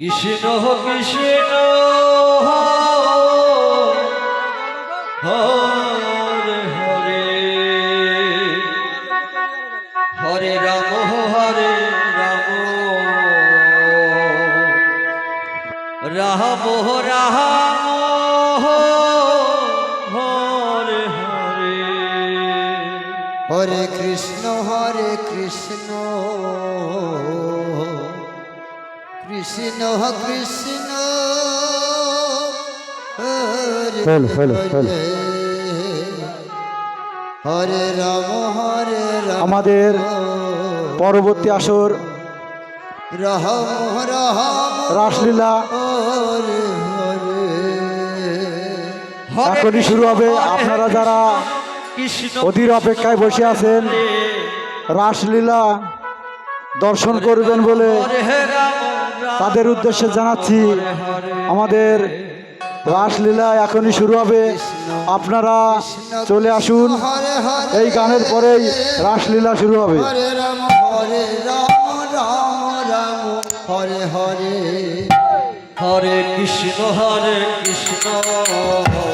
কৃষ্ণ কৃষ্ণ হরে হরে হরে রাম রাম রাম হরে হরে হরে কৃষ্ণ কৃষ্ণ কৃষ্ণ হরে হরে রাম আমাদের পরবর্তী আসর রাম রাম রাসলীলা হরে হরে এখনই শুরু হবে। আপনারা যারা অধীর অপেক্ষায় বসে আছেন রাসলীলা দর্শন করবেন বলে তাদের উদ্দেশ্যে জানাচ্ছি আমাদের রাসলীলা এখনই শুরু হবে। আপনারা চলে আসুন, এই গানের পরেই রাসলীলা শুরু হবে। হরে রাম রাম রাম হরে হরে হরে কৃষ্ণ কৃষ্ণ হরে